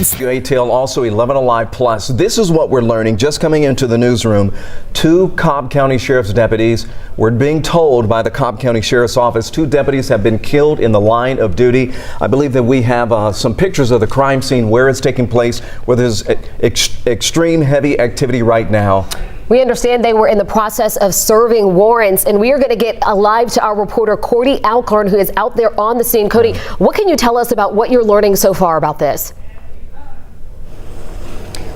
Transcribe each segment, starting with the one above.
ATL also 11 Alive Plus. This is what we're learning just coming into the newsroom. 2 Cobb County Sheriff's deputies were being told by the Cobb County Sheriff's Office 2 deputies have been killed in the line of duty. I believe that we have some pictures of the crime scene where it's taking place, where there's extreme heavy activity right now. We understand they were in the process of serving warrants, and we are going to get live to our reporter Cody Alcorn, who is out there on the scene. Cody, what can you tell us about what you're learning so far about this?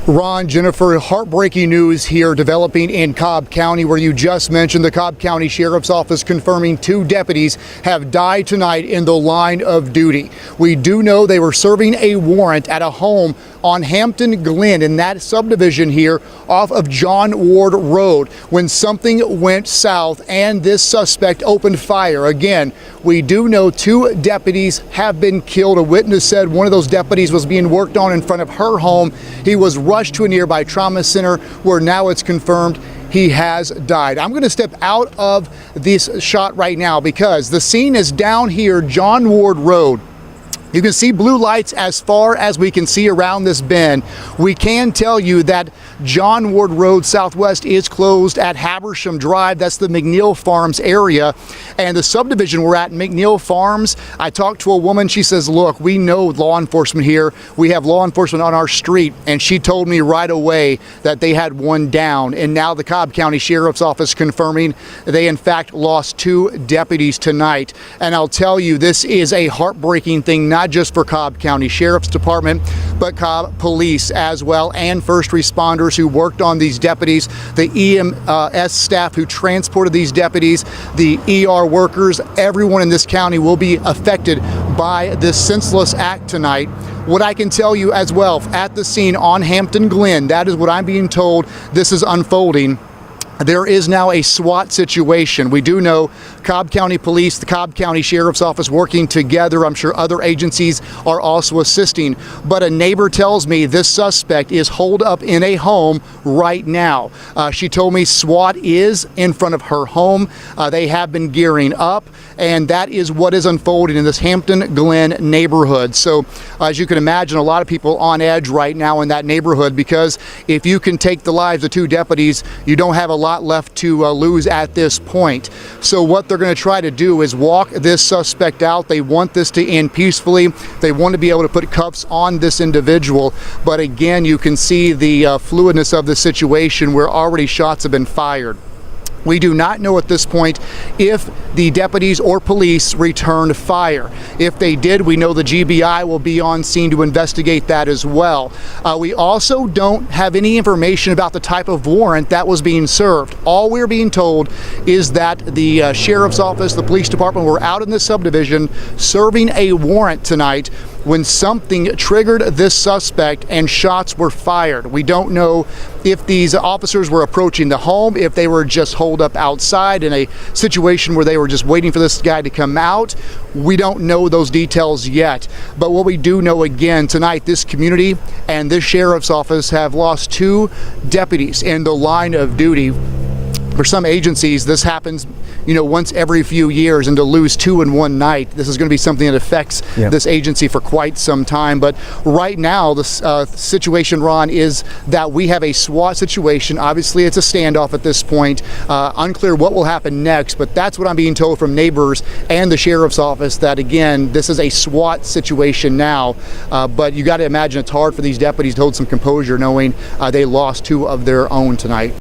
Ron, Jennifer, heartbreaking news here developing in Cobb County, where you just mentioned the Cobb County Sheriff's Office confirming 2 deputies have died tonight in the line of duty. We do know they were serving a warrant at a home on Hampton Glen in that subdivision here off of John Ward Road when something went south and this suspect opened fire. Again, we do know 2 deputies have been killed. A witness said one of those deputies was being worked on in front of her home. He was rushed to a nearby trauma center where now it's confirmed he has died. I'm going to step out of this shot right now because the scene is down here, John Ward Road. You can see blue lights as far as we can see around this bend. We can tell you that John Ward Road Southwest is closed at Habersham Drive. That's the McNeil Farms area. And the subdivision we're at, McNeil Farms, I talked to a woman. She says, look, we know law enforcement here. We have law enforcement on our street. And she told me right away that they had one down. And now the Cobb County Sheriff's Office confirming they in fact lost 2 deputies tonight. And I'll tell you, this is a heartbreaking thing, not just for Cobb County Sheriff's Department, but Cobb Police as well, and first responders who worked on these deputies, the EMS staff who transported these deputies, the ER workers. Everyone in this county will be affected by this senseless act tonight. What I can tell you as well, at the scene on Hampton Glen, that is what I'm being told this is unfolding. There is now a SWAT situation. We do know Cobb County Police, the Cobb County Sheriff's Office working together. I'm sure other agencies are also assisting. But a neighbor tells me this suspect is holed up in a home right now. She told me SWAT is in front of her home. They have been gearing up, and that is what is unfolding in this Hampton Glen neighborhood. So as you can imagine, a lot of people on edge right now in that neighborhood, because if you can take the lives of 2 deputies, you don't have a lot left to lose at this point. So what they're going to try to do is walk this suspect out. They want this to end peacefully. They want to be able to put cuffs on this individual. But again, you can see the fluidness of the situation where already shots have been fired. We do not know at this point if the deputies or police returned fire. If they did, we know the GBI will be on scene to investigate that as well. We also don't have any information about the type of warrant that was being served. All we're being told is that the Sheriff's Office, the police department were out in the subdivision serving a warrant tonight when something triggered this suspect and shots were fired. We don't know if these officers were approaching the home, if they were just holed up outside in a situation where they were just waiting for this guy to come out. We don't know those details yet. But what we do know, again, tonight, this community and this Sheriff's Office have lost 2 deputies in the line of duty. For some agencies, this happens, once every few years, and to lose 2 in one night, this is going to be something that affects this agency for quite some time. But right now, the situation, Ron, is that we have a SWAT situation. Obviously, it's a standoff at this point. Unclear what will happen next, but that's what I'm being told from neighbors and the Sheriff's Office, that again, this is a SWAT situation now. But you got to imagine it's hard for these deputies to hold some composure knowing they lost 2 of their own tonight.